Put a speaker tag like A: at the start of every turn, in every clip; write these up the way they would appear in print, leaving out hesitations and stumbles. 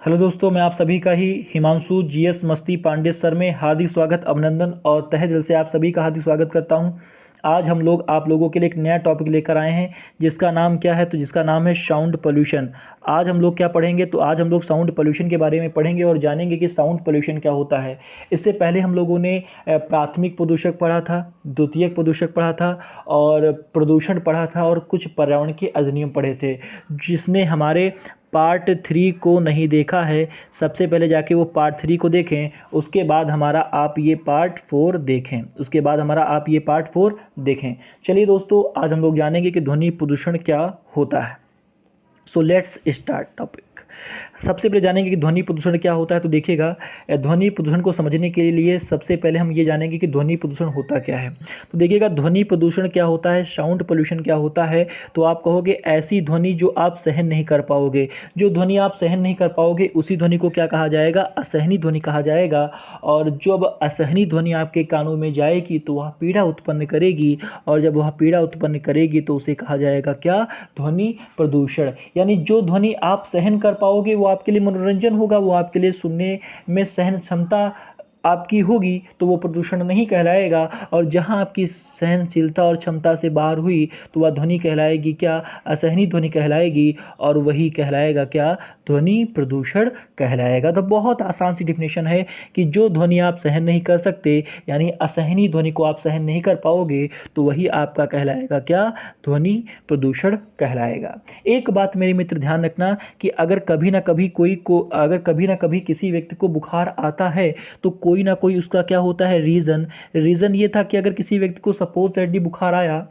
A: Hello दोस्तों, मैं आप सभी का ही हिमांशु जीएस मस्ती पांडे सर में हार्दिक स्वागत, अभिनंदन और तहे दिल से आप सभी का हार्दिक स्वागत करता हूं। आज हम लोग आप लोगों के लिए एक नया टॉपिक लेकर आए हैं जिसका नाम क्या है, तो जिसका नाम है साउंड पोल्यूशन। आज हम लोग क्या पढ़ेंगे, तो आज हम लोग साउंड पोल्यूशन के बारे में पढ़ेंगे और जानेंगे कि साउंड पोल्यूशन क्या होता है। इससे पहले हम लोगों ने प्राथमिक प्रदूषक पढ़ा था, द्वितीयक प्रदूषक पढ़ा था और प्रदूषण पढ़ा था और कुछ पर्यावरण के अधिनियम पढ़े थे। जिसने हमारे पार्ट 3 को नहीं देखा है, सबसे पहले जाके वो पार्ट 3 को देखें, उसके बाद हमारा आप ये पार्ट 4 देखें, उसके बाद हमारा आप ये पार्ट 4 देखें। चलिए दोस्तों, आज हम लोग जानेंगे कि ध्वनि प्रदूषण क्या होता है। So let's start topic. सबसे पहले जानेंगे कि ध्वनि प्रदूषण क्या होता है। तो देखिएगा, ध्वनि प्रदूषण को समझने के लिए सबसे पहले हम ये जानेंगे कि ध्वनि प्रदूषण होता क्या है। तो देखिएगा, ध्वनि प्रदूषण क्या होता है, साउंड पोल्यूशन क्या होता है। तो आप कहोगे ऐसी ध्वनि जो आप सहन नहीं कर पाओगे। जो ध्वनि आप सहन नहीं कर पाओगे उसी ध्वनि को क्या कहा जाएगा, असहनीय ध्वनि कहा जाएगा। और जब असहनीय ध्वनि आपके कानों में जाएगी तो वह पीड़ा उत्पन्न करेगी, और जब वह पीड़ा उत्पन्न करेगी तो उसे कहा जाएगा क्या, ध्वनि प्रदूषण। यानी जो ध्वनि आप सहन कर पाओगे वो आपके लिए मनोरंजन होगा, वो आपके लिए सुनने में सहन क्षमता आपकी होगी, तो वो प्रदूषण नहीं कहलाएगा। और जहाँ आपकी सहनशीलता और क्षमता से बाहर हुई तो वह ध्वनि कहलाएगी क्या, असहनीय ध्वनि कहलाएगी, और वही कहलाएगा क्या, ध्वनि प्रदूषण कहलाएगा। तो बहुत आसान सी डिफिनेशन है कि जो ध्वनि आप सहन नहीं कर सकते, यानी असहनीय ध्वनि को आप सहन नहीं कर पाओगे, तो वही आपका कहलाएगा क्या, ध्वनि प्रदूषण कहलाएगा। एक बात मेरे मित्र ध्यान रखना कि अगर कभी ना कभी किसी व्यक्ति को बुखार आता है तो कोई ना कोई उसका क्या होता है, रीज़न ये था कि अगर किसी व्यक्ति को सपोज दैट बुखार आया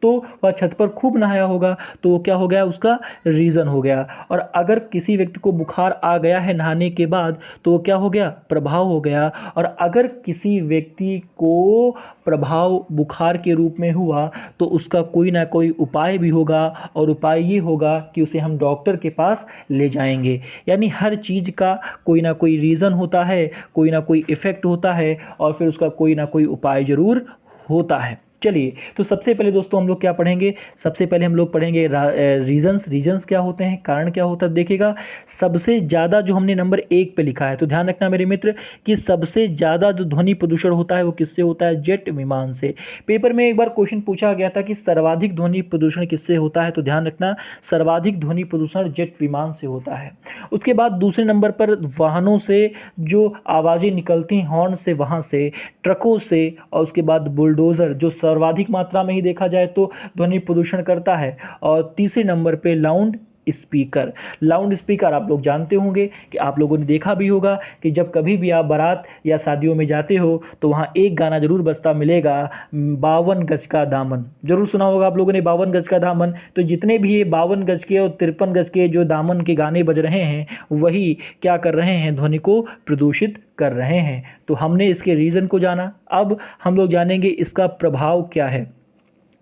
A: तो वह छत पर खूब नहाया होगा, तो वो क्या हो गया, उसका रीज़न हो गया। और अगर किसी व्यक्ति को बुखार आ गया है नहाने के बाद तो वो क्या हो गया, प्रभाव हो गया। और अगर किसी व्यक्ति को प्रभाव बुखार के रूप में हुआ तो उसका कोई ना कोई उपाय भी होगा, और उपाय ये होगा कि उसे हम डॉक्टर के पास ले जाएंगे। यानी हर चीज़ का कोई ना कोई रीज़न होता है, कोई ना कोई इफ़ेक्ट होता है, और फिर उसका कोई ना कोई उपाय ज़रूर होता है। चलिए, तो सबसे पहले दोस्तों हम लोग क्या पढ़ेंगे, सबसे पहले हम लोग पढ़ेंगे रीजंस क्या होते हैं, कारण क्या होता है। देखिएगा, सबसे ज़्यादा जो हमने नंबर 1 पे लिखा है, तो ध्यान रखना मेरे मित्र कि सबसे ज़्यादा जो ध्वनि प्रदूषण होता है वो किससे होता है, जेट विमान से। पेपर में एक बार क्वेश्चन पूछा गया था कि सर्वाधिक ध्वनि प्रदूषण किससे होता है, तो ध्यान रखना सर्वाधिक ध्वनि प्रदूषण जेट विमान से होता है। उसके बाद दूसरे नंबर पर वाहनों से जो आवाज़ें निकलती हैं, हॉर्न से, वहाँ से, ट्रकों से, और उसके बाद बुलडोज़र जो सर्वाधिक मात्रा में ही देखा जाए तो ध्वनि प्रदूषण करता है। और तीसरे नंबर पे लाउड स्पीकर आप लोग जानते होंगे कि आप लोगों ने देखा भी होगा कि जब कभी भी आप बारात या शादियों में जाते हो तो वहाँ एक गाना जरूर बजता मिलेगा, 52 गज का दामन। जरूर सुना होगा आप लोगों ने 52 गज का दामन। तो जितने भी ये 52 गज के और 53 गज के जो दामन के गाने बज रहे हैं, वही क्या कर रहे हैं, ध्वनि को प्रदूषित कर रहे हैं। तो हमने इसके रीज़न को जाना, अब हम लोग जानेंगे इसका प्रभाव क्या है।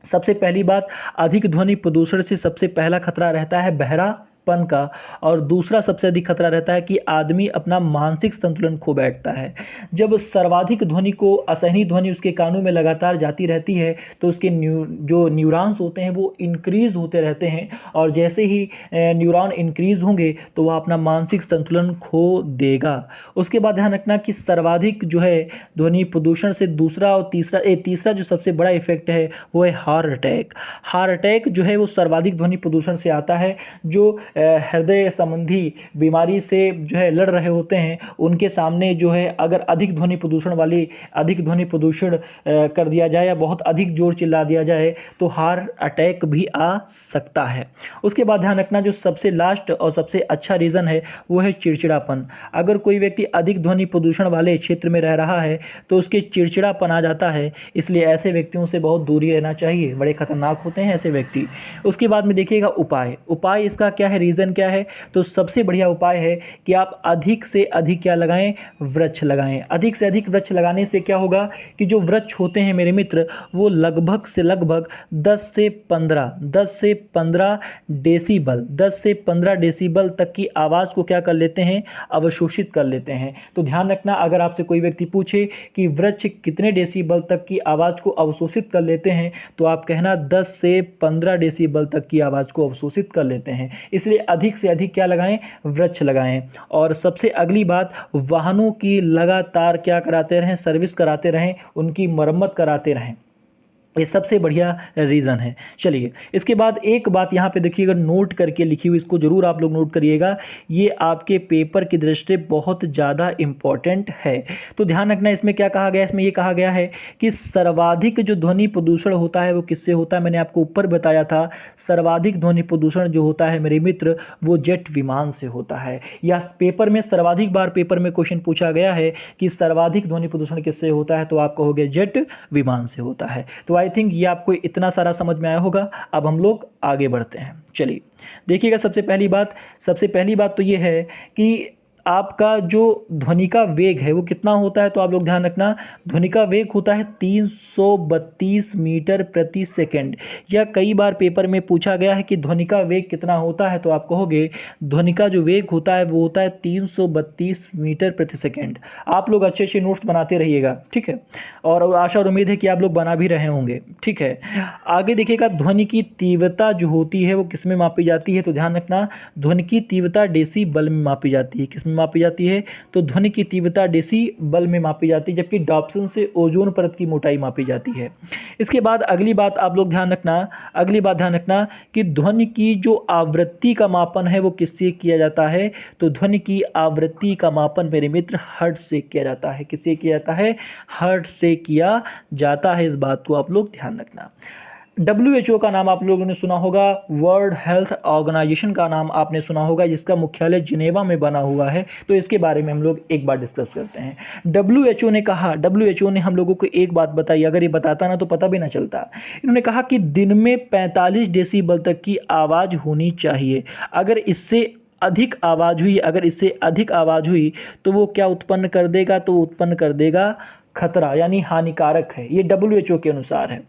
A: सबसे पहली बात, अधिक ध्वनि प्रदूषण से सबसे पहला खतरा रहता है बहरापन का, और दूसरा सबसे अधिक खतरा रहता है कि आदमी अपना मानसिक संतुलन खो बैठता है। जब सर्वाधिक ध्वनि को, असहनीय ध्वनि उसके कानों में लगातार जाती रहती है तो उसके जो न्यूरॉन्स होते हैं वो इंक्रीज़ होते रहते हैं, और जैसे ही न्यूरॉन इंक्रीज़ होंगे तो वह अपना मानसिक संतुलन खो देगा। उसके बाद ध्यान रखना कि सर्वाधिक जो है ध्वनि प्रदूषण से दूसरा और तीसरा जो सबसे बड़ा इफेक्ट है वो है हार्ट अटैक जो है वो सर्वाधिक ध्वनि प्रदूषण से आता है। जो हृदय संबंधी बीमारी से जो है लड़ रहे होते हैं, उनके सामने जो है अगर अधिक ध्वनि प्रदूषण कर दिया जाए या बहुत अधिक जोर चिल्ला दिया जाए तो हार्ट अटैक भी आ सकता है। उसके बाद ध्यान रखना, जो सबसे लास्ट और सबसे अच्छा रीज़न है वो है चिड़चिड़ापन। अगर कोई व्यक्ति अधिक ध्वनि प्रदूषण वाले क्षेत्र में रह रहा है तो उसके चिड़चिड़ापन आ जाता है, इसलिए ऐसे व्यक्तियों से बहुत दूरी रहना चाहिए, बड़े खतरनाक होते हैं ऐसे व्यक्ति। उसके बाद में देखिएगा उपाय इसका क्या है, रीज़न क्या है। तो सबसे बढ़िया उपाय है कि आप अधिक से अधिक क्या लगाएं, वृक्ष लगाएं। अधिक से अधिक वृक्ष लगाने से क्या होगा कि जो वृक्ष होते हैं मेरे मित्र, वो लगभग से लगभग 10 से 15 डेसीबल तक की आवाज़ को क्या कर लेते हैं, अवशोषित कर लेते हैं। तो ध्यान रखना, अगर आपसे कोई व्यक्ति पूछे कि वृक्ष कितने डेसीबल तक की आवाज़ को अवशोषित कर लेते हैं, तो आप कहना 10 से 15 डेसीबल तक की आवाज़ को अवशोषित कर लेते हैं। इसलिए इसलिए अधिक से अधिक क्या लगाएं, वृक्ष लगाएं। और सबसे अगली बात, वाहनों की लगातार क्या कराते रहें, सर्विस कराते रहें, उनकी मरम्मत कराते रहें। ये सबसे बढ़िया रीज़न है। चलिए इसके बाद एक बात यहाँ पे देखिएगा, नोट करके लिखी हुई, इसको ज़रूर आप लोग नोट करिएगा, ये आपके पेपर की दृष्टि से बहुत ज़्यादा इम्पॉर्टेंट है। तो ध्यान रखना, इसमें क्या कहा गया है, इसमें ये कहा गया है कि सर्वाधिक जो ध्वनि प्रदूषण होता है वो किससे होता है। मैंने आपको ऊपर बताया था, सर्वाधिक ध्वनि प्रदूषण जो होता है मेरे मित्र, वो जेट विमान से होता है। या पेपर में सर्वाधिक बार पेपर में क्वेश्चन पूछा गया है कि सर्वाधिक ध्वनि प्रदूषण किससे होता है, तो आप कहोगे जेट विमान से होता है। तो आई थिंक ये आपको इतना सारा समझ में आया होगा। अब हम लोग आगे बढ़ते हैं। चलिए देखिएगा, सबसे पहली बात तो ये है कि आपका जो ध्वनि का वेग है वो कितना होता है, तो आप लोग ध्यान रखना, ध्वनि का वेग होता है 332 मीटर प्रति सेकंड। या कई बार पेपर में पूछा गया है कि ध्वनि का वेग कितना होता है, तो आप कहोगे ध्वनि का जो वेग होता है वो होता है 332 मीटर प्रति सेकंड। आप लोग अच्छे अच्छे नोट्स बनाते रहिएगा, ठीक है, और आशा और उम्मीद है कि आप लोग बना भी रहे होंगे, ठीक है। आगे देखिएगा, ध्वनि की तीव्रता जो होती है वो किस में मापी जाती है, तो ध्यान रखना, ध्वनि की तीव्रता डेसीबल में मापी जाती है। किस में मापी जाती है, तो ध्वनि की तीव्रता डेसीबल में मापी जाती है, जबकि डॉप्सन से ओजोन परत की मोटाई मापी जाती है। इसके बाद अगली बात आप लोग ध्यान रखना कि ध्वनि की जो आवृत्ति का मापन है वो किससे किया जाता है, तो ध्वनि की आवृत्ति का मापन मेरे मित्र हर्ट्ज से किया जाता है। किससे किया जाता है, हर्ट्ज से किया जाता है। इस बात को आप लोग ध्यान रखना। WHO का नाम आप लोगों ने सुना होगा, वर्ल्ड हेल्थ ऑर्गेनाइजेशन का नाम आपने सुना होगा, जिसका मुख्यालय जिनेवा में बना हुआ है। तो इसके बारे में हम लोग एक बार डिस्कस करते हैं। WHO ने हम लोगों को एक बात बताई, अगर ये बताता ना तो पता भी ना चलता। इन्होंने कहा कि दिन में 45 डेसीबल तक की आवाज़ होनी चाहिए। अगर इससे अधिक आवाज़ हुई तो वो क्या उत्पन्न कर देगा, तो उत्पन्न कर देगा खतरा, यानी हानिकारक है। ये WHO के अनुसार है।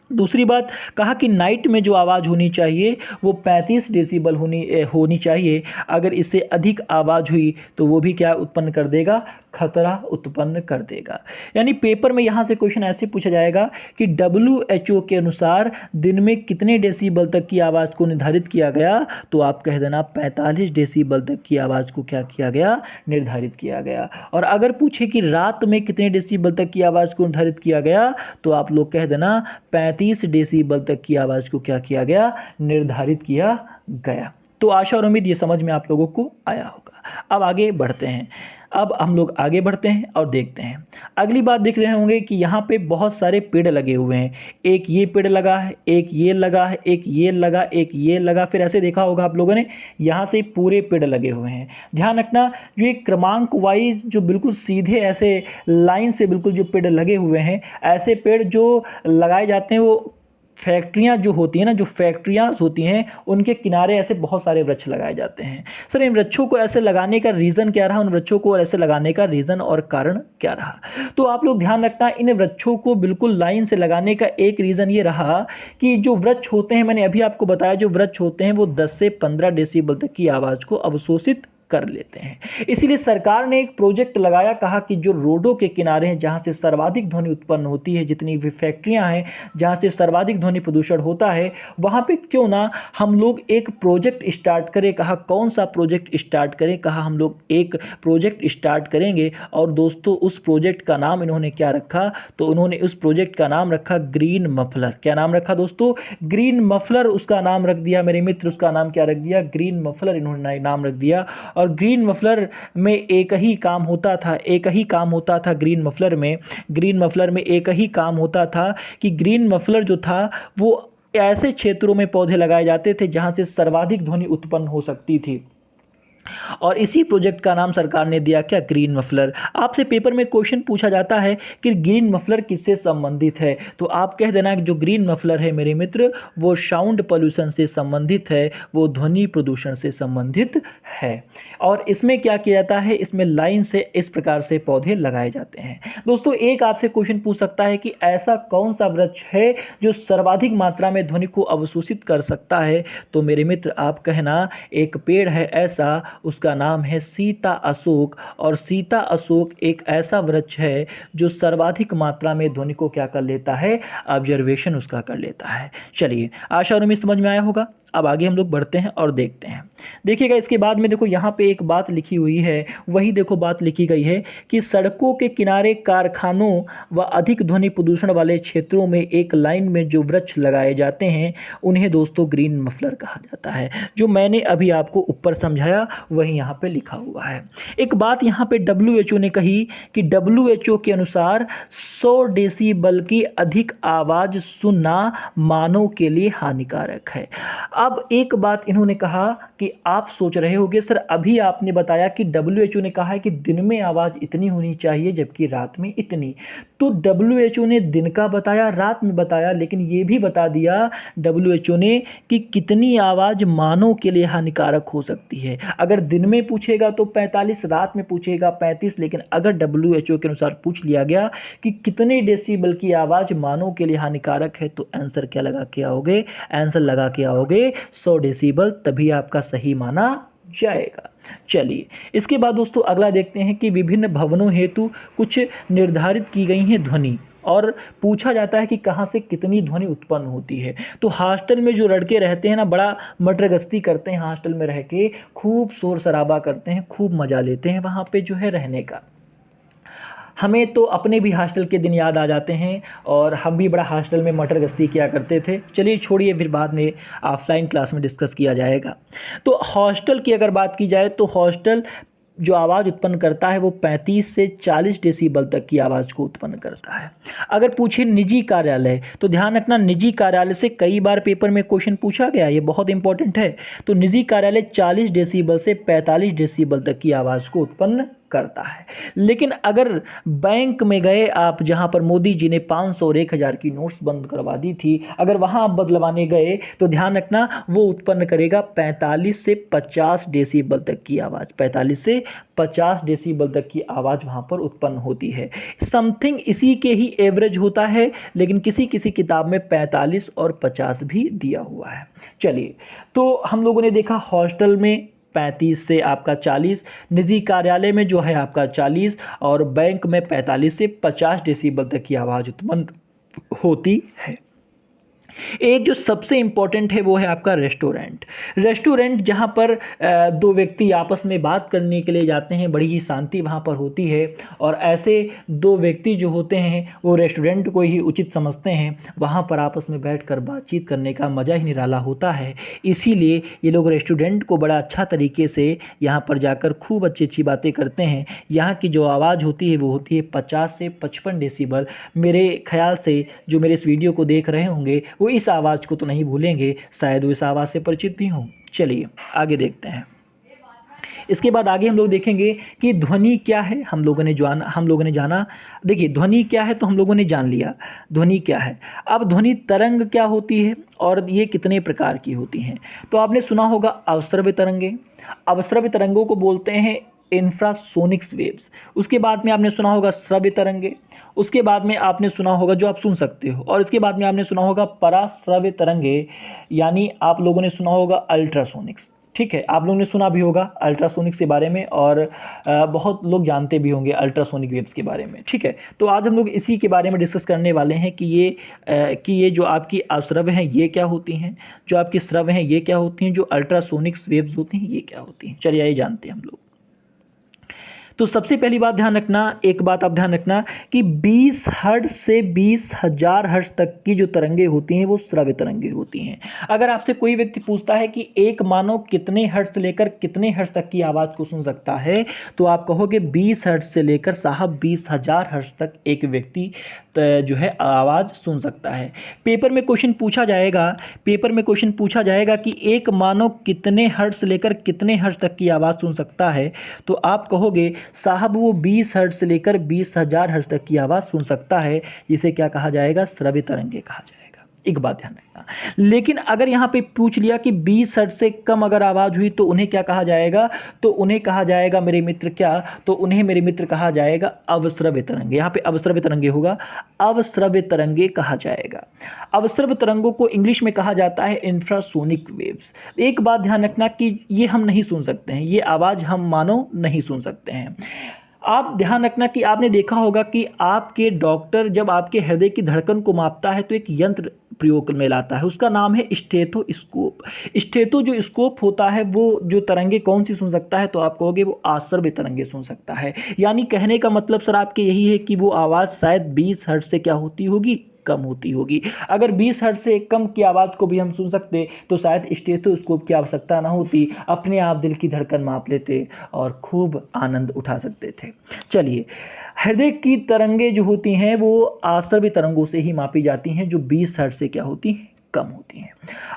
A: दूसरी बात कहा कि नाइट में जो आवाज़ होनी चाहिए वो 35 डेसिबल होनी चाहिए। अगर इससे अधिक आवाज़ हुई तो वो भी क्या उत्पन्न कर देगा, खतरा उत्पन्न कर देगा। यानी पेपर में यहाँ से क्वेश्चन ऐसे पूछा जाएगा कि WHO के अनुसार दिन में कितने डेसिबल तक की आवाज़ को निर्धारित किया गया, तो आप कह देना 45 डेसिबल तक की आवाज़ को क्या किया गया, निर्धारित किया गया। और अगर पूछे कि रात में कितने डेसिबल तक की आवाज़ को निर्धारित किया गया, तो आप लोग कह देना 35 डेसिबल तक की आवाज़ को क्या किया गया, निर्धारित किया गया। तो आशा और उम्मीद ये समझ में आप लोगों को आया होगा। अब आगे बढ़ते हैं। और देखते हैं अगली बात। देख रहे होंगे कि यहाँ पे बहुत सारे पेड़ लगे हुए हैं। एक ये पेड़ लगा है, एक ये लगा है, एक ये लगा, एक ये लगा, फिर ऐसे देखा होगा आप लोगों ने, यहाँ से पूरे पेड़ लगे हुए हैं। ध्यान रखना, जो एक क्रमांक वाइज जो बिल्कुल सीधे ऐसे लाइन से बिल्कुल जो पेड़ लगे हुए हैं, ऐसे पेड़ जो लगाए जाते हैं वो फैक्ट्रियाँ जो होती हैं ना, जो फैक्ट्रियाँ होती हैं उनके किनारे ऐसे बहुत सारे वृक्ष लगाए जाते हैं। सर इन वृक्षों को ऐसे लगाने का रीज़न क्या रहा, उन वृक्षों को ऐसे लगाने का रीज़न और कारण क्या रहा, तो आप लोग ध्यान रखना, इन वृक्षों को बिल्कुल लाइन से लगाने का एक रीज़न ये रहा कि जो वृक्ष होते हैं, मैंने अभी आपको बताया, जो वृक्ष होते हैं वो 10 से 15 डेसिबल तक की आवाज़ को अवशोषित कर लेते हैं। इसीलिए सरकार ने एक प्रोजेक्ट लगाया, कहा कि जो रोडों के किनारे हैं जहां से सर्वाधिक ध्वनि उत्पन्न होती है, जितनी भी फैक्ट्रियां हैं जहां से सर्वाधिक ध्वनि प्रदूषण होता है, वहां पे क्यों ना हम लोग एक प्रोजेक्ट स्टार्ट करें। कहा कौन सा प्रोजेक्ट स्टार्ट करें, कहा हम लोग एक प्रोजेक्ट स्टार्ट करेंगे। और दोस्तों उस प्रोजेक्ट का नाम इन्होंने क्या रखा, तो उन्होंने उस प्रोजेक्ट का नाम रखा ग्रीन मफलर। क्या नाम रखा दोस्तों, ग्रीन मफलर उसका नाम रख दिया मेरे मित्र। उसका नाम क्या रख दिया, ग्रीन मफलर इन्होंने नाम रख दिया। और ग्रीन मफलर में एक ही काम होता था ग्रीन मफलर में एक ही काम होता था कि ग्रीन मफलर जो था वो ऐसे क्षेत्रों में पौधे लगाए जाते थे जहां से सर्वाधिक ध्वनि उत्पन्न हो सकती थी। और इसी प्रोजेक्ट का नाम सरकार ने दिया क्या, ग्रीन मफलर। आपसे पेपर में क्वेश्चन पूछा जाता है कि ग्रीन मफलर किससे संबंधित है, तो आप कह देना कि जो ग्रीन मफलर है मेरे मित्र वो साउंड पोल्यूशन से संबंधित है, वो ध्वनि प्रदूषण से संबंधित है। और इसमें क्या किया जाता है, इसमें लाइन से इस प्रकार से पौधे लगाए जाते हैं। दोस्तों एक आपसे क्वेश्चन पूछ सकता है कि ऐसा कौन सा वृक्ष है जो सर्वाधिक मात्रा में ध्वनि को अवशोषित कर सकता है, तो मेरे मित्र आप कहना एक पेड़ है ऐसा, उसका नाम है सीता अशोक। और सीता अशोक एक ऐसा वृक्ष है जो सर्वाधिक मात्रा में ध्वनि को क्या कर लेता है, ऑब्जर्वेशन उसका कर लेता है। चलिए आशा और उम्मीद समझ में आया होगा। अब आगे हम लोग बढ़ते हैं और देखते हैं। देखिएगा इसके बाद में देखो यहाँ पे एक बात लिखी हुई है, वही देखो बात लिखी गई है कि सड़कों के किनारे, कारखानों व अधिक ध्वनि प्रदूषण वाले क्षेत्रों में एक लाइन में जो वृक्ष लगाए जाते हैं उन्हें दोस्तों ग्रीन मफलर कहा जाता है। जो मैंने अभी आपको ऊपर समझाया वही यहाँ पे लिखा हुआ है। एक बात यहाँ पे WHO ने कही कि WHO के अनुसार 100 डेसिबल की अधिक आवाज़ सुनना मानव के लिए हानिकारक है। अब एक बात इन्होंने कहा कि आप सोच रहे होंगे सर अभी आपने बताया कि WHO ने कहा है कि दिन में आवाज़ इतनी होनी चाहिए जबकि रात में इतनी, तो WHO ने दिन का बताया, रात में बताया, लेकिन ये भी बता दिया WHO ने कि कितनी आवाज़ मानव के लिए हानिकारक हो सकती है। अगर दिन में पूछेगा तो 45, रात में पूछेगा 35, लेकिन अगर WHO के अनुसार पूछ लिया गया कि कितने डेसिबल की आवाज़ मानव के लिए हानिकारक है तो आंसर क्या लगा के आओगे? आंसर लगा के आओगे 100 डेसिबल, तभी आपका सही माना जाएगा। चलिए इसके बाद दोस्तों अगला देखते हैं कि विभिन्न भवनों हेतु कुछ निर्धारित की गई हैं ध्वनि, और पूछा जाता है कि कहाँ से कितनी ध्वनि उत्पन्न होती है। तो हॉस्टल में जो लड़के रहते हैं ना, बड़ा मटरगस्ती करते हैं, हॉस्टल में रह के खूब शोर शराबा करते हैं, खूब मज़ा लेते हैं वहाँ पे जो है रहने का। हमें तो अपने भी हॉस्टल के दिन याद आ जाते हैं और हम भी बड़ा हॉस्टल में मटरगस्ती किया करते थे। चलिए छोड़िए, फिर बाद में ऑफलाइन क्लास में डिस्कस किया जाएगा। तो हॉस्टल की अगर बात की जाए तो हॉस्टल जो आवाज़ उत्पन्न करता है वो 35 से 40 डेसिबल तक की आवाज़ को उत्पन्न करता है। अगर पूछे निजी कार्यालय, तो ध्यान रखना निजी कार्यालय से कई बार पेपर में क्वेश्चन पूछा गया, ये बहुत इंपॉर्टेंट है। तो निजी कार्यालय 40 डेसिबल से 45 डेसिबल तक की आवाज़ को उत्पन्न करता है। लेकिन अगर बैंक में गए आप, जहां पर मोदी जी ने 500 और 1000 की नोट्स बंद करवा दी थी, अगर वहां आप बदलवाने गए तो ध्यान रखना वो उत्पन्न करेगा 45 से 50 डेसिबल तक की आवाज़। 45 से 50 डेसिबल तक की आवाज़ वहां पर उत्पन्न होती है। समथिंग इसी के ही एवरेज होता है, लेकिन किसी किसी किताब में 45 और 50 भी दिया हुआ है। चलिए, तो हम लोगों ने देखा हॉस्टल में 35 से आपका 40, निजी कार्यालय में जो है आपका 40, और बैंक में 45 से 50 डेसिबल तक की आवाज़ उत्पन्न होती है। एक जो सबसे इम्पॉर्टेंट है वो है आपका रेस्टोरेंट। रेस्टोरेंट जहाँ पर दो व्यक्ति आपस में बात करने के लिए जाते हैं, बड़ी ही शांति वहाँ पर होती है, और ऐसे दो व्यक्ति जो होते हैं वो रेस्टोरेंट को ही उचित समझते हैं। वहाँ पर आपस में बैठकर बातचीत करने का मज़ा ही निराला होता है। इसीलिए ये लोग रेस्टोरेंट को बड़ा अच्छा तरीके से यहाँ पर जाकर खूब अच्छी अच्छी बातें करते हैं। यहाँ की जो आवाज़ होती है वो होती है 50 से 55 डेसिबल। मेरे ख्याल से जो मेरे इस वीडियो को देख रहे होंगे वो इस आवाज़ को तो नहीं भूलेंगे, शायद वो इस आवाज़ से परिचित भी हों। चलिए आगे देखते हैं। इसके बाद आगे हम लोग देखेंगे कि ध्वनि क्या है। हम लोगों ने जाना, देखिए ध्वनि क्या है तो हम लोगों ने जान लिया ध्वनि क्या है। अब ध्वनि तरंग क्या होती है और ये कितने प्रकार की होती हैं। तो आपने सुना होगा अवश्रव्य तरंगे। अवश्रव्य तरंगों को बोलते हैं इंफ्रासोनिक्स वेव्स। उसके बाद में आपने सुना होगा श्रव्य तरंगे। उसके बाद में आपने सुना होगा, जो आप सुन सकते हो, और इसके बाद में आपने सुना होगा पराश्रव्य तरंगे, यानी आप लोगों ने सुना होगा अल्ट्रासोनिक्स। ठीक है, आप लोगों ने सुना भी होगा अल्ट्रासोनिक्स के बारे में, और बहुत लोग जानते भी होंगे अल्ट्रासोनिक वेव्स के बारे में। ठीक है, तो आज हम लोग इसी के बारे में डिस्कस करने वाले हैं कि ये जो आपकी अश्रव्य हैं ये क्या होती हैं, जो आपकी श्रव्य हैं ये क्या होती हैं, जो अल्ट्रासोनिक्स वेव्स होती हैं ये क्या होती हैं। चलिए ये जानते हैं हम लोग। तो सबसे पहली बात ध्यान रखना, एक बात आप ध्यान रखना कि 20 हर्ट्ज से 20,000 हर्ट्ज तक की जो तरंगे होती हैं वो श्रव्य तरंगे होती हैं। अगर आपसे कोई व्यक्ति पूछता है कि एक मानव कितने हर्ट्ज से लेकर कितने हर्ट्ज तक की आवाज़ को सुन सकता है, तो आप कहोगे 20 हर्ट्ज से लेकर साहब 20,000 हर्ट्ज तक एक व्यक्ति जो है आवाज़ सुन सकता है। पेपर में क्वेश्चन पूछा जाएगा कि एक मानव कितने हर्ट्ज से लेकर कितने हर्ट्ज तक की आवाज़ सुन सकता है, तो आप कहोगे साहब वो 20 हर्ट्ज से लेकर 20,000 हर्ट्ज तक की आवाज़ सुन सकता है, जिसे क्या कहा जाएगा, श्रव्य तरंगे कहा जाएगा। एक बात ध्यान रखना। लेकिन अगर यहाँ पे पूछ लिया कि 20 हर्ट्ज से कम अगर आवाज़ हुई तो उन्हें क्या कहा जाएगा, तो उन्हें कहा जाएगा मेरे मित्र क्या, तो उन्हें मेरे मित्र कहा जाएगा अवश्रव्य तरंगे। यहाँ पे अवश्रव्य तरंगे होगा, अवश्रव्य तरंगे कहा जाएगा। अवश्रव्य तरंगों को इंग्लिश में कहा जाता है इंफ्रासोनिक वेव्स। एक बात ध्यान रखना कि ये हम नहीं सुन सकते हैं, ये आवाज़ हम मानो नहीं सुन सकते हैं। आप ध्यान रखना कि आपने देखा होगा कि आपके डॉक्टर जब आपके हृदय की धड़कन को मापता है तो एक यंत्र प्रयोग में लाता है, उसका नाम है स्टेथोस्कोप। स्टेथो जो स्कोप होता है वो जो तरंगे कौन सी सुन सकता है, तो आप कहोगे वो आश्रव्य तरंगे सुन सकता है। यानी कहने का मतलब सर आपके यही है कि वो आवाज़ शायद 20 हर्ट्ज से क्या होती होगी, कम होती होगी। अगर 20 हर्ट्ज से कम की आवाज़ को भी हम सुन सकते तो शायद स्टेथोस्कोप की आवश्यकता ना होती, अपने आप दिल की धड़कन माप लेते और खूब आनंद उठा सकते थे। चलिए, हृदय की तरंगे जो होती हैं वो आश्रव्य तरंगों से ही मापी जाती हैं, जो 20 हर्ट्ज से क्या होती हैं, कम होती हैं।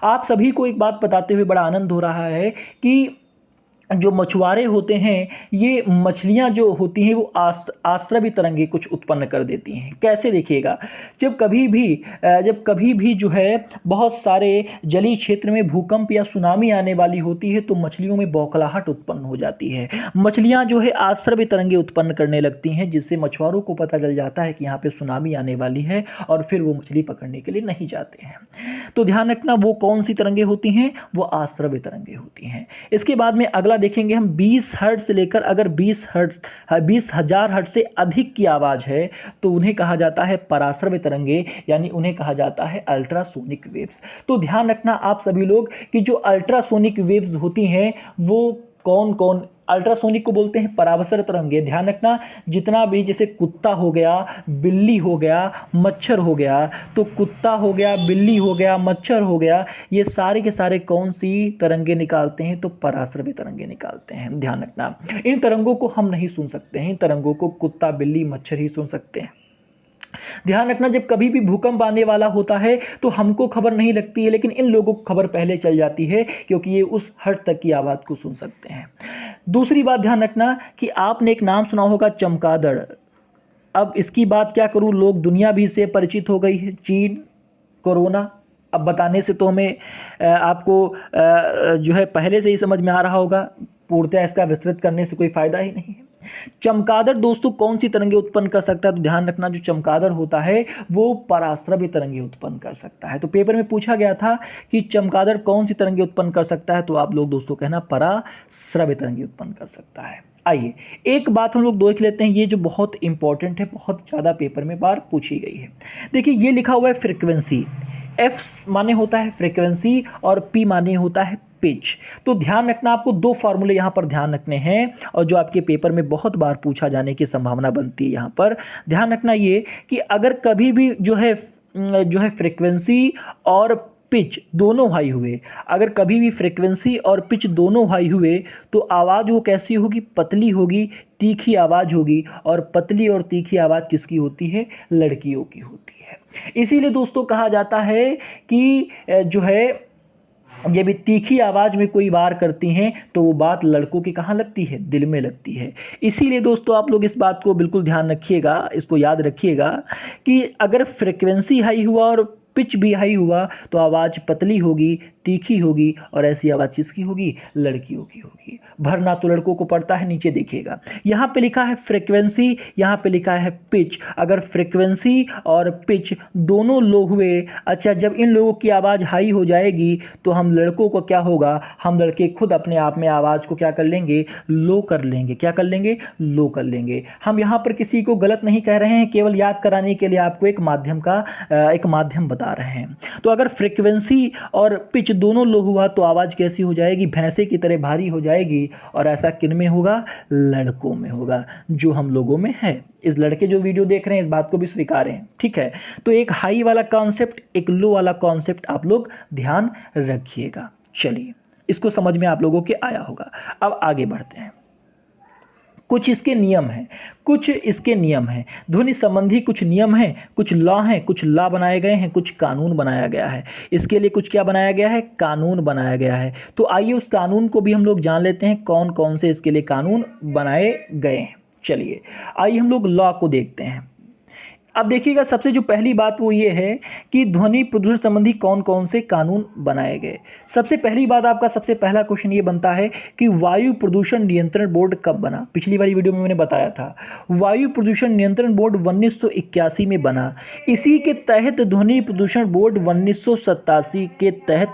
A: आप सभी को एक बात बताते हुए बड़ा आनंद हो रहा है कि जो मछुआरे होते हैं, ये मछलियां जो होती हैं वो आश्रव्य तरंगे कुछ उत्पन्न कर देती हैं। कैसे, देखिएगा, जब कभी भी जो है बहुत सारे जलीय क्षेत्र में भूकंप या सुनामी आने वाली होती है तो मछलियों में बौखलाहट उत्पन्न हो जाती है। मछलियां जो है आश्रव्य तरंगे उत्पन्न करने लगती हैं, जिससे मछुआरों को पता चल जाता है कि यहाँ पे सुनामी आने वाली है और फिर वो मछली पकड़ने के लिए नहीं जाते हैं। तो ध्यान रखना, वो कौन सी तरंगे होती हैं, वो आश्रव्य तरंगे होती हैं। इसके बाद में अगला देखेंगे हम 20 हर्ट्ज से लेकर, अगर 20,000 हर्ट्ज से अधिक की आवाज़ है तो उन्हें कहा जाता है पराश्रव्य तरंगे, यानी उन्हें कहा जाता है अल्ट्रासोनिक वेव्स। तो ध्यान रखना आप सभी लोग कि जो अल्ट्रासोनिक वेव्स होती हैं वो कौन कौन, अल्ट्रासोनिक को बोलते हैं परावसर तरंगे। ध्यान रखना, जितना भी जैसे कुत्ता हो गया, बिल्ली हो गया, मच्छर हो गया, तो कुत्ता हो गया, बिल्ली हो गया, मच्छर हो गया, ये सारे के सारे कौन सी तरंगे निकालते हैं, तो पराश्रव्य तरंगे निकालते हैं। ध्यान रखना, इन तरंगों को हम नहीं सुन सकते हैं, इन तरंगों को कुत्ता, बिल्ली, मच्छर ही सुन सकते हैं। ध्यान रखना, जब कभी भी भूकंप आने वाला होता है तो हमको खबर नहीं लगती है, लेकिन इन लोगों को खबर पहले चल जाती है क्योंकि ये उस हद तक की आवाज़ को सुन सकते हैं। दूसरी बात ध्यान रखना कि आपने एक नाम सुना होगा, चमगादड़। अब इसकी बात क्या करूं, लोग दुनिया भी इससे परिचित हो गई है, चीन, कोरोना। अब बताने से तो हमें आपको जो है पहले से ही समझ में आ रहा होगा, पूर्णतः इसका विस्तृत करने से कोई फ़ायदा ही नहीं है। चमगादड़ दोस्तों कौन सी तरंगे उत्पन्न कर सकता है, तो ध्यान रखना, जो चमगादड़ होता है वो पराश्रव्य तरंगे उत्पन्न कर सकता है। तो पेपर में पूछा गया था कि चमगादड़ कौन सी तरंगे उत्पन्न कर सकता है, तो आप लोग दोस्तों कहना पराश्रव्य तरंगे उत्पन्न कर सकता है। आइए एक बात हम लोग देख लेते हैं, ये जो बहुत इंपॉर्टेंट है, बहुत ज़्यादा पेपर में बार पूछी गई है। देखिए ये लिखा हुआ है फ्रीक्वेंसी। एफ माने होता है फ्रीक्वेंसी और पी माने होता है पिच। तो ध्यान रखना, आपको दो फार्मूले यहाँ पर ध्यान रखने हैं और जो आपके पेपर में बहुत बार पूछा जाने की संभावना बनती है। यहाँ पर ध्यान रखना ये कि अगर कभी भी जो है फ्रीक्वेंसी और पिच दोनों हाई हुए, अगर कभी भी फ्रीक्वेंसी और पिच दोनों हाई हुए तो आवाज़ वो कैसी होगी, पतली होगी, तीखी आवाज़ होगी। और पतली और तीखी आवाज़ किसकी होती है, लड़कियों की होती है। इसीलिए दोस्तों कहा जाता है कि जो है जब भी तीखी आवाज़ में कोई वार करती हैं तो वो बात लड़कों की कहाँ लगती है, दिल में लगती है। इसीलिए दोस्तों आप लोग इस बात को बिल्कुल ध्यान रखिएगा, इसको याद रखिएगा कि अगर फ्रिक्वेंसी हाई हुआ और पिच भी हाई हुआ तो आवाज़ पतली होगी, तीखी होगी, और ऐसी आवाज़ किसकी होगी, लड़कियों की होगी। भरना तो लड़कों को पड़ता है, नीचे देखिएगा यहाँ पे लिखा है फ्रीक्वेंसी, यहाँ पे लिखा है पिच। अगर फ्रीक्वेंसी और पिच दोनों लो हुए, अच्छा जब इन लोगों की आवाज़ हाई हो जाएगी तो हम लड़कों को क्या होगा, हम लड़के खुद अपने आप में आवाज़ को क्या कर लेंगे, लो कर लेंगे। क्या कर लेंगे, लो कर लेंगे। हम यहाँ पर किसी को गलत नहीं कह रहे हैं, केवल याद कराने के लिए आपको एक माध्यम बता रहे हैं। तो अगर फ्रीक्वेंसी और पिच दोनों लो हुआ तो आवाज़ कैसी हो जाएगी, भैंसे की तरह भारी हो जाएगी। और ऐसा किन में होगा, लड़कों में होगा, जो हम लोगों में है। इस लड़के जो वीडियो देख रहे हैं इस बात को भी स्वीकारें, ठीक है। तो एक हाई वाला कॉन्सेप्ट, एक लो वाला कॉन्सेप्ट आप लोग ध्यान रखिएगा। चलिए इसको समझ में आप लोगों के आया होगा। अब आगे बढ़ते हैं। कुछ इसके नियम हैं, ध्वनि संबंधी कुछ नियम हैं, कुछ लॉ हैं, कुछ लॉ बनाए गए हैं, कुछ कानून बनाया गया है। इसके लिए कुछ क्या बनाया गया है, कानून बनाया गया है। तो आइए उस कानून को भी हम लोग जान लेते हैं, कौन कौन से इसके लिए कानून बनाए गए हैं। चलिए आइए हम लोग लॉ को देखते हैं। अब देखिएगा, सबसे जो पहली बात वो ये है कि ध्वनि प्रदूषण संबंधी कौन कौन से कानून बनाए गए। सबसे पहली बात, आपका सबसे पहला क्वेश्चन ये बनता है कि वायु प्रदूषण नियंत्रण बोर्ड कब बना। पिछली वाली वीडियो में मैंने बताया था, वायु प्रदूषण नियंत्रण बोर्ड 1981 में बना। इसी के तहत ध्वनि प्रदूषण बोर्ड 1987 के तहत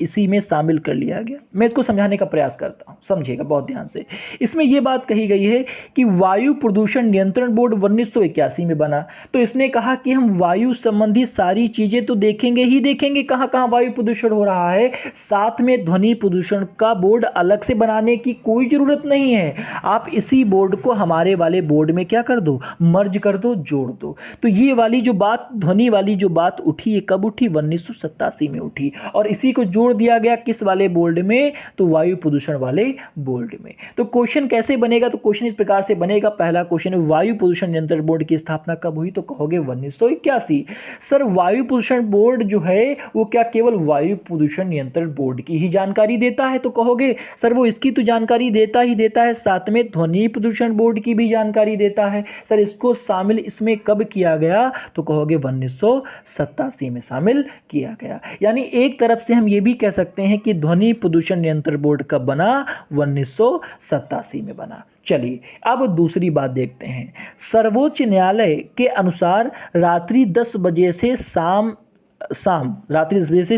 A: इसी में शामिल कर लिया गया। मैं इसको समझाने का प्रयास करता हूँ, समझिएगा बहुत ध्यान से। इसमें यह बात कही गई है कि वायु प्रदूषण नियंत्रण बोर्ड 1981 में बना, तो इसने कहा कि हम वायु संबंधी सारी चीजें तो देखेंगे ही देखेंगे, कहां कहां वायु प्रदूषण हो रहा है, साथ में ध्वनि प्रदूषण का बोर्ड अलग से बनाने की कोई जरूरत नहीं है। आप इसी बोर्ड को हमारे वाले बोर्ड में क्या कर दो, मर्ज कर दो, जोड़ दो। तो ये वाली जो बात, ध्वनि वाली जो बात उठी, ये कब उठी, 1987 में उठी, और इसी को जोड़ दिया गया किस वाले बोर्ड में, तो वायु प्रदूषण वाले बोर्ड में। तो क्वेश्चन कैसे बनेगा, तो क्वेश्चन इस प्रकार से बनेगा। पहला क्वेश्चन है, वायु प्रदूषण नियंत्रण बोर्ड की स्थापना कब हुई, तो कहोगे 1981। सर वायु प्रदूषण बोर्ड जो है वो क्या केवल वायु प्रदूषण नियंत्रण बोर्ड की ही जानकारी देता है, तो कहोगे सर वो इसकी तो जानकारी देता ही देता है, साथ में ध्वनि प्रदूषण बोर्ड की भी जानकारी देता है। सर इसको शामिल इसमें कब किया गया, तो कहोगे 1987 में शामिल किया गया। यानी एक तरफ से हम ये भी कह सकते हैं कि ध्वनि प्रदूषण नियंत्रण बोर्ड कब बना, 1987 में बना। चलिए अब दूसरी बात देखते हैं। सर्वोच्च न्यायालय के अनुसार रात्रि 10 बजे से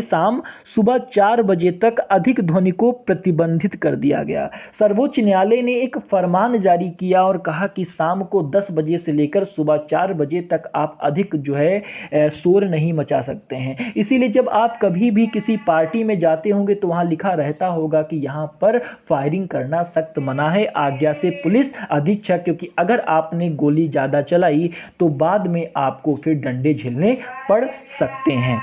A: शाम सुबह 4 बजे तक अधिक ध्वनि को प्रतिबंधित कर दिया गया। सर्वोच्च न्यायालय ने एक फरमान जारी किया और कहा कि शाम को 10 बजे से लेकर सुबह 4 बजे तक आप अधिक जो है शोर नहीं मचा सकते हैं। इसीलिए जब आप कभी भी किसी पार्टी में जाते होंगे तो वहां लिखा रहता होगा कि यहां पर फायरिंग करना सख्त मना है, आज्ञा से पुलिस अधीक्षक, क्योंकि अगर आपने गोली ज़्यादा चलाई तो बाद में आपको फिर डंडे झेलने पड़ सकते हैं।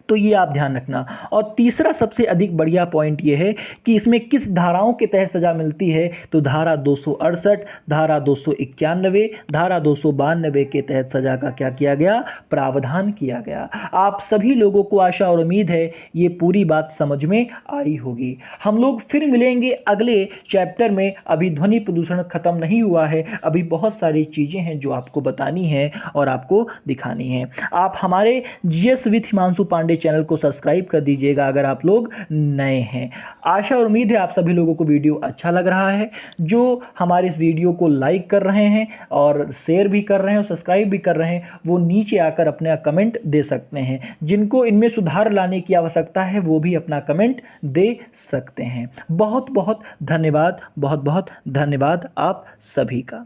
A: तो ये आप ध्यान रखना। और तीसरा सबसे अधिक बढ़िया पॉइंट ये है कि इसमें किस धाराओं के तहत सजा मिलती है, तो धारा 268, धारा 291, धारा 292 के तहत सजा का क्या किया गया, प्रावधान किया गया। आप सभी लोगों को आशा और उम्मीद है ये पूरी बात समझ में आई होगी। हम लोग फिर मिलेंगे अगले चैप्टर में। अभी ध्वनि प्रदूषण खत्म नहीं हुआ है, अभी बहुत सारी चीज़ें हैं जो आपको बतानी है और आपको दिखानी है। आप हमारे GS with Himanshu Pandey channel को सब्सक्राइब कर दीजिएगा अगर आप लोग नए हैं। आशा और उम्मीद है आप सभी लोगों को वीडियो अच्छा लग रहा है। जो हमारे इस वीडियो को लाइक कर रहे हैं और शेयर भी कर रहे हैं और सब्सक्राइब भी कर रहे हैं, वो नीचे आकर अपना कमेंट दे सकते हैं। जिनको इनमें सुधार लाने की आवश्यकता है वो भी अपना कमेंट दे सकते हैं। बहुत बहुत धन्यवाद, बहुत बहुत धन्यवाद आप सभी का।